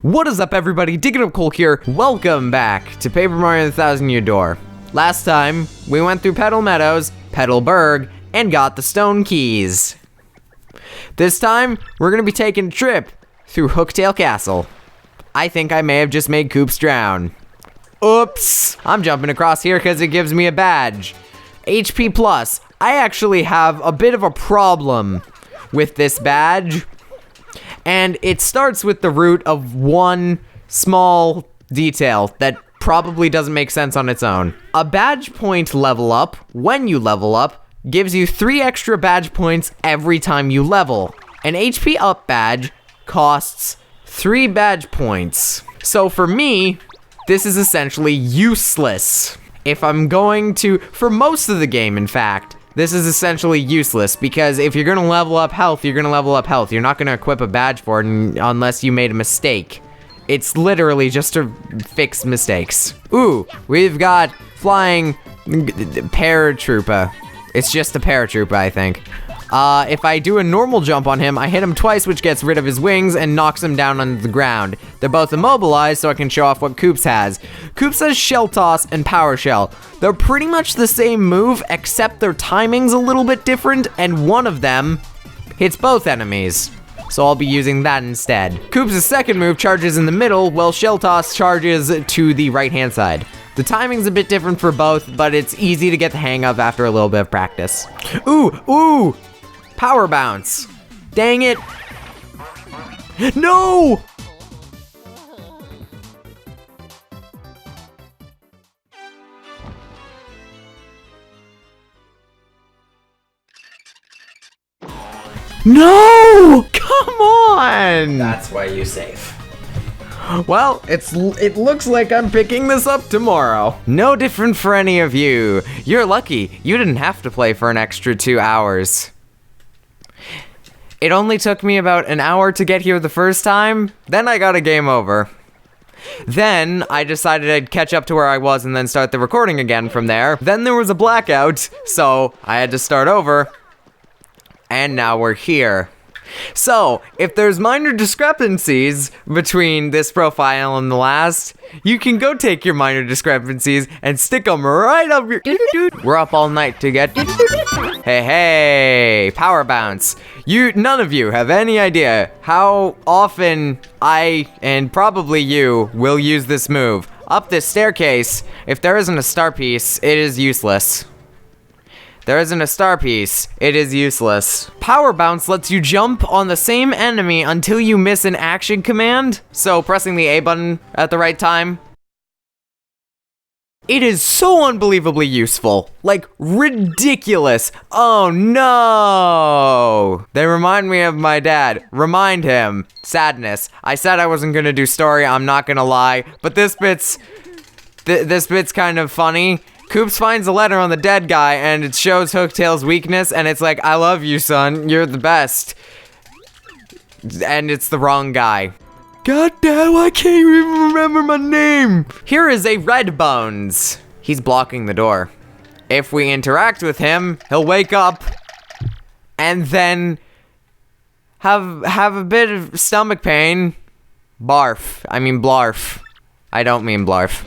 What is up, everybody? Digging Up Cole here. Welcome back to Paper Mario the Thousand Year Door. Last time, we went through Petal Meadows, Petalburg, and got the stone keys. This time, we're gonna be taking a trip through Hooktail Castle. I think I may have just made Koops drown. Oops! I'm jumping across here because it gives me a badge. HP plus. I actually have a bit of a problem with this badge. And it starts with the root of one small detail that probably doesn't make sense on its own. A badge point level up, when you level up, gives you 3 extra badge points every time you level. An HP up badge costs 3 badge points. So for me, this is essentially useless. If I'm going to, for most of the game in fact, this is essentially useless because if you're gonna level up health, you're gonna level up health. You're not gonna equip a badge for it unless you made a mistake. It's literally just to fix mistakes. Ooh, we've got flying paratrooper. It's just a paratrooper, I think. If I do a normal jump on him, I hit him twice, which gets rid of his wings and knocks him down onto the ground. They're both immobilized, so I can show off what Koops has. Koops has Shell Toss and Power Shell. They're pretty much the same move, except their timing's a little bit different, and one of them hits both enemies. So I'll be using that instead. Koops' second move charges in the middle, while Shell Toss charges to the right-hand side. The timing's a bit different for both, but it's easy to get the hang of after a little bit of practice. Ooh! Power bounce. Dang it. No! No! Come on! That's why you save. Well, it looks like I'm picking this up tomorrow. No different for any of you. You're lucky. You didn't have to play for an extra 2 hours. It only took me about an hour to get here the first time, then I got a game over. Then, I decided I'd catch up to where I was and then start the recording again from there. Then there was a blackout, so I had to start over. And now we're here. So, if there's minor discrepancies between this profile and the last, you can go take your minor discrepancies and stick them right up your... We're up all night to get... Hey, power bounce. None of you have any idea how often I, and probably you, will use this move. Up this staircase, if there isn't a star piece, it is useless. There isn't a star piece, it is useless. Power bounce lets you jump on the same enemy until you miss an action command, so pressing the A button at the right time. It is so unbelievably useful, like ridiculous. Oh no! They remind me of my dad. Remind him. Sadness. I said I wasn't gonna do story, I'm not gonna lie, but this bit's kind of funny. Koops finds a letter on the dead guy, and it shows Hooktail's weakness, and it's like, I love you, son, you're the best. And it's the wrong guy. God damn, I can't even remember my name! Here is a Red Bones. He's blocking the door. If we interact with him, he'll wake up, and then have a bit of stomach pain. Barf. I mean blarf. I don't mean blarf.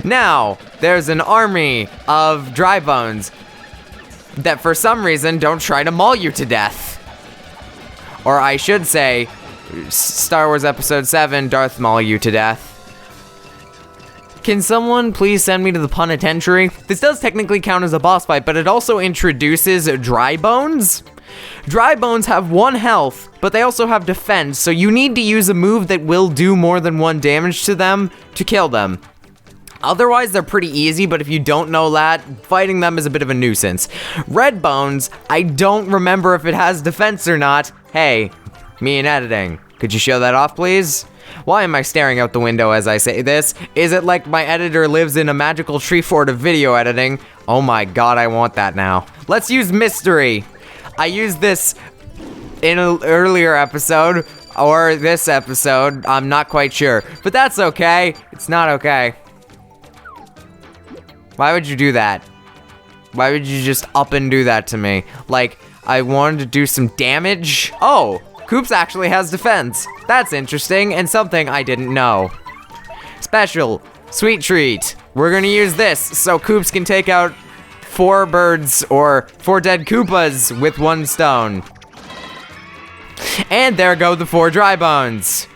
Now, there's an army of dry bones that for some reason don't try to maul you to death. Or I should say, Star Wars Episode 7, Darth Maul you to death. Can someone please send me to the penitentiary? This does technically count as a boss fight, but it also introduces dry bones. Dry bones have 1 health, but they also have defense, so you need to use a move that will do more than 1 damage to them to kill them. Otherwise, they're pretty easy, but if you don't know that, fighting them is a bit of a nuisance. Red Bones, I don't remember if it has defense or not. Hey, me in editing, could you show that off, please? Why am I staring out the window as I say this? Is it like my editor lives in a magical tree fort of video editing? Oh my god, I want that now. Let's use mystery. I used this in an earlier episode, or this episode, I'm not quite sure. But that's okay, it's not okay. Why would you do that? Why would you just up and do that to me? Like, I wanted to do some damage? Oh, Koops actually has defense. That's interesting and something I didn't know. Special, sweet treat. We're gonna use this so Koops can take out 4 birds or 4 dead Koopas with 1 stone. And there go the 4 dry bones.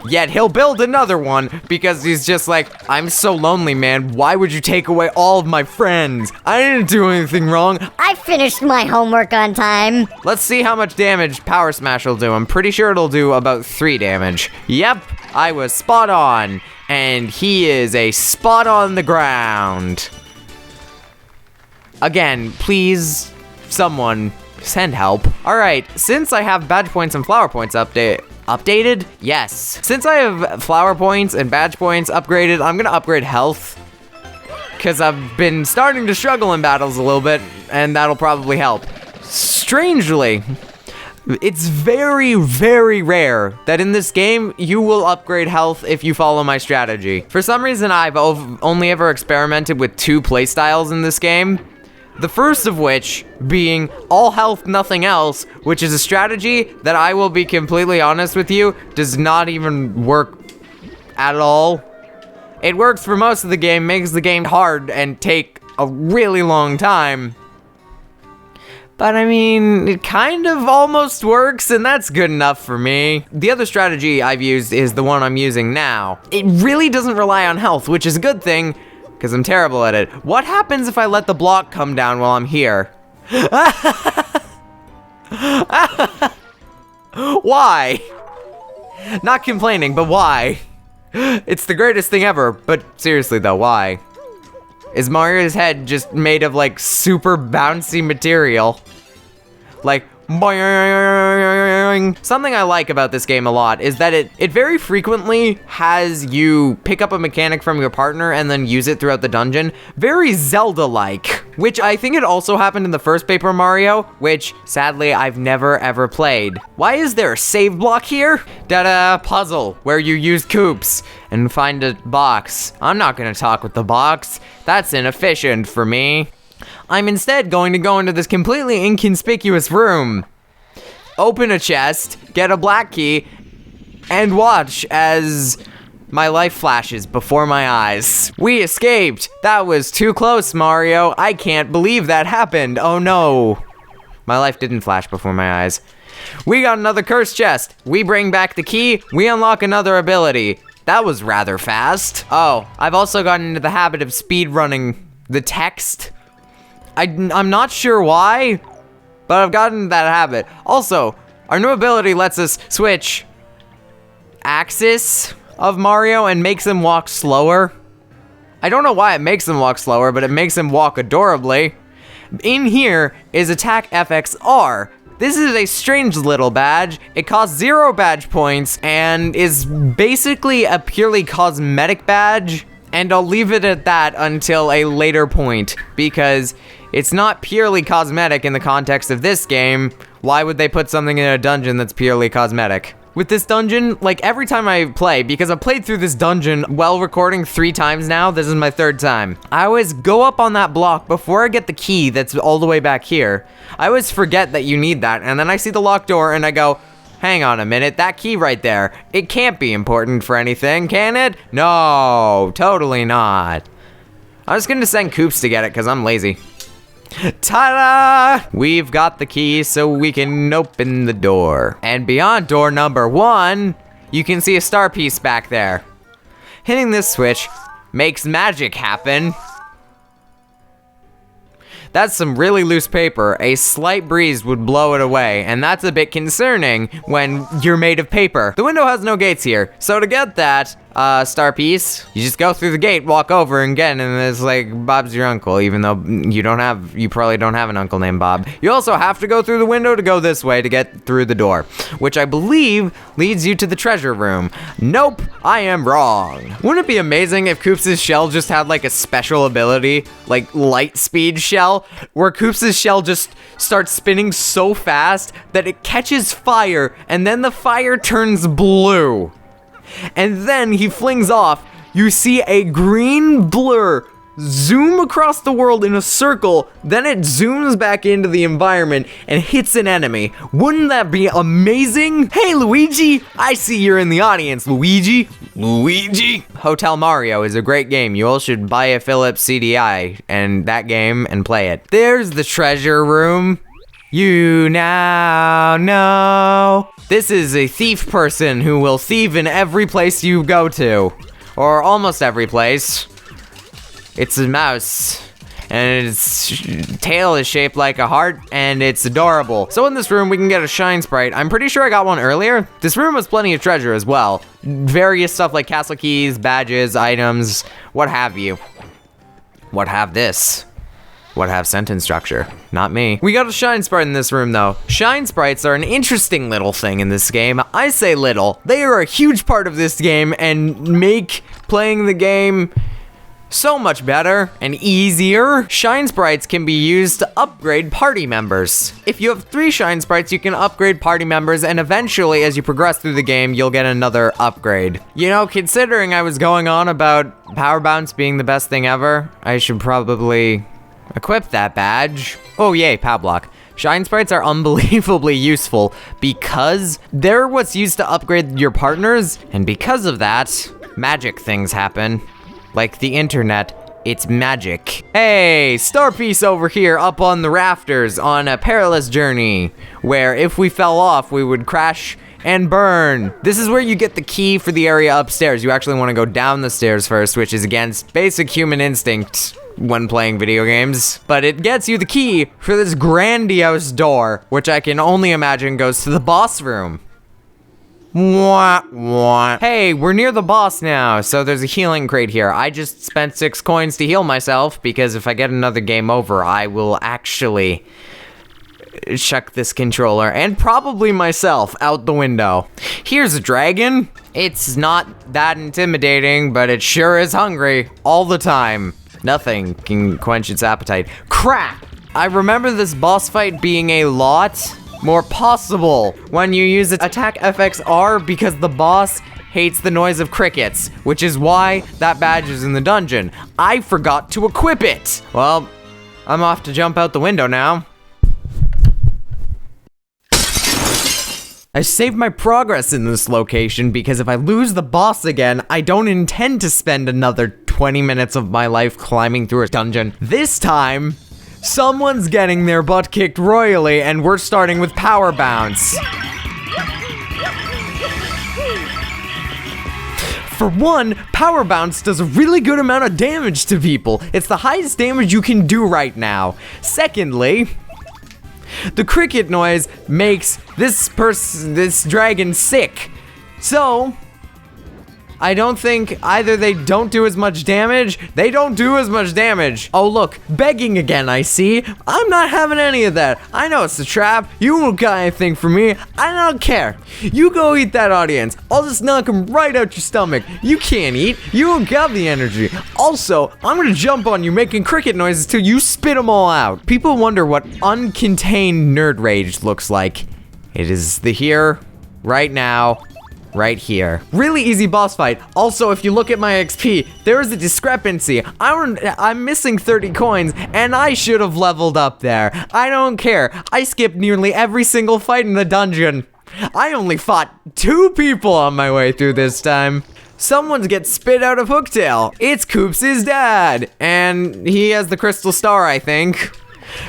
Yet he'll build another one because he's just like, I'm so lonely, man. Why would you take away all of my friends? I didn't do anything wrong. I finished my homework on time. Let's see how much damage Power Smash will do. I'm pretty sure it'll do about 3 damage. Yep, I was spot on. And he is a spot on the ground. Again, please, someone, send help. All right, since I have badge points and flower points updated? Yes. Since I have flower points and badge points upgraded, I'm gonna upgrade health. Because I've been starting to struggle in battles a little bit, and that'll probably help. Strangely, it's very, very rare that in this game, you will upgrade health if you follow my strategy. For some reason, I've only ever experimented with 2 playstyles in this game. The first of which being all health, nothing else, which is a strategy that I will be completely honest with you, does not even work at all. It works for most of the game, makes the game hard and take a really long time. But I mean, it kind of almost works, and that's good enough for me. The other strategy I've used is the one I'm using now. It really doesn't rely on health, which is a good thing, because I'm terrible at it. What happens if I let the block come down while I'm here? Why? Not complaining, but why? It's the greatest thing ever, but seriously though, why? Is Mario's head just made of like super bouncy material? Like, boing. Something I like about this game a lot is that it very frequently has you pick up a mechanic from your partner and then use it throughout the dungeon. Very Zelda-like, which I think it also happened in the first Paper Mario, which sadly I've never ever played. Why is there a save block here? Da-da, puzzle, where you use Koops and find a box. I'm not gonna talk with the box. That's inefficient for me. I'm instead going to go into this completely inconspicuous room, open a chest, get a black key, and watch as my life flashes before my eyes. We escaped! That was too close, Mario. I can't believe that happened. Oh no. My life didn't flash before my eyes. We got another cursed chest. We bring back the key. We unlock another ability. That was rather fast. Oh, I've also gotten into the habit of speed running the text. I'm not sure why, but I've gotten that habit. Also, our new ability lets us switch axis of Mario and makes him walk slower. I don't know why it makes him walk slower, but it makes him walk adorably. In here is Attack FXR. This is a strange little badge. It costs 0 badge points and is basically a purely cosmetic badge. And I'll leave it at that until a later point, because it's not purely cosmetic in the context of this game. Why would they put something in a dungeon that's purely cosmetic? With this dungeon, like every time I play, because I've played through this dungeon while recording 3 times now, this is my 3rd time. I always go up on that block before I get the key that's all the way back here. I always forget that you need that, and then I see the locked door and I go, hang on a minute, that key right there, it can't be important for anything, can it? No, totally not. I'm just gonna send Koops to get it because I'm lazy. Ta-da! We've got the key so we can open the door. And beyond door number 1, you can see a star piece back there. Hitting this switch makes magic happen. That's some really loose paper. A slight breeze would blow it away, and that's a bit concerning when you're made of paper. The window has no gates here, so to get that star piece, you just go through the gate, walk over, and again, and it's like, Bob's your uncle, even though you probably don't have an uncle named Bob. You also have to go through the window to go this way to get through the door, which I believe leads you to the treasure room. Nope, I am wrong. Wouldn't it be amazing if Koops' shell just had like a special ability, like light speed shell, where Koops' shell just starts spinning so fast that it catches fire, and then the fire turns blue. And then he flings off. You see a green blur zoom across the world in a circle, then it zooms back into the environment and hits an enemy. Wouldn't that be amazing? Hey, Luigi! I see you're in the audience, Luigi. Luigi! Hotel Mario is a great game. You all should buy a Philips CDI and that game and play it. There's the treasure room. You now know. This is a thief person who will thieve in every place you go to. Or almost every place. It's a mouse. And its tail is shaped like a heart, and it's adorable. So in this room, we can get a shine sprite. I'm pretty sure I got one earlier. This room has plenty of treasure as well. Various stuff like castle keys, badges, items, what have you. What have this? What have sentence structure? Not me. We got a shine sprite in this room though. Shine sprites are an interesting little thing in this game. I say little. They are a huge part of this game and make playing the game so much better and easier. Shine sprites can be used to upgrade party members. If you have 3 shine sprites, you can upgrade party members, and eventually, as you progress through the game, you'll get another upgrade. You know, considering I was going on about Power Bounce being the best thing ever, I should probably equip that badge. Oh yay, Pow Block. Shine sprites are unbelievably useful because they're what's used to upgrade your partners, and because of that, magic things happen. Like the internet, it's magic. Hey, star piece over here up on the rafters on a perilous journey, where if we fell off, we would crash and burn. This is where you get the key for the area upstairs. You actually want to go down the stairs first, which is against basic human instinct when playing video games. But it gets you the key for this grandiose door, which I can only imagine goes to the boss room. Wah, wah. Hey, we're near the boss now, so there's a healing crate here. I just spent 6 coins to heal myself, because if I get another game over, I will actually chuck this controller, and probably myself, out the window. Here's a dragon. It's not that intimidating, but it sure is hungry all the time. Nothing can quench its appetite. Crap! I remember this boss fight being a lot more possible when you use attack FXR, because the boss hates the noise of crickets, which is why that badge is in the dungeon. I forgot to equip it. Well, I'm off to jump out the window now. I saved my progress in this location because if I lose the boss again, I don't intend to spend another 20 minutes of my life climbing through a dungeon. This time, someone's getting their butt kicked royally, and we're starting with Power Bounce. For one, Power Bounce does a really good amount of damage to people. It's the highest damage you can do right now. Secondly, the cricket noise makes this dragon sick. So, I don't think either they don't do as much damage, they don't do as much damage. Oh look, begging again I see. I'm not having any of that. I know it's a trap. You won't got anything for me. I don't care. You go eat that audience. I'll just knock them right out your stomach. You can't eat. You don't got the energy. Also, I'm gonna jump on you making cricket noises till you spit them all out. People wonder what uncontained nerd rage looks like. It is the here, right now, right here. Really easy boss fight. Also, if you look at my XP, there is a discrepancy. I'm missing 30 coins, and I should have leveled up there. I don't care. I skipped nearly every single fight in the dungeon. I only fought 2 people on my way through this time. Someone gets spit out of Hooktail. It's Koops' dad, and he has the crystal star, I think.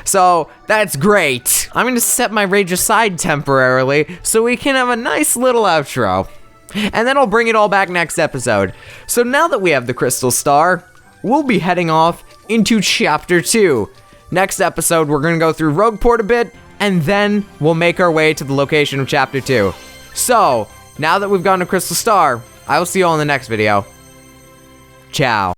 So, that's great. I'm gonna set my rage aside temporarily so we can have a nice little outro. And then I'll bring it all back next episode. So now that we have the crystal star, we'll be heading off into chapter 2. Next episode, we're gonna go through Rogueport a bit, and then we'll make our way to the location of chapter 2. So, now that we've gotten a crystal star, I will see you all in the next video. Ciao.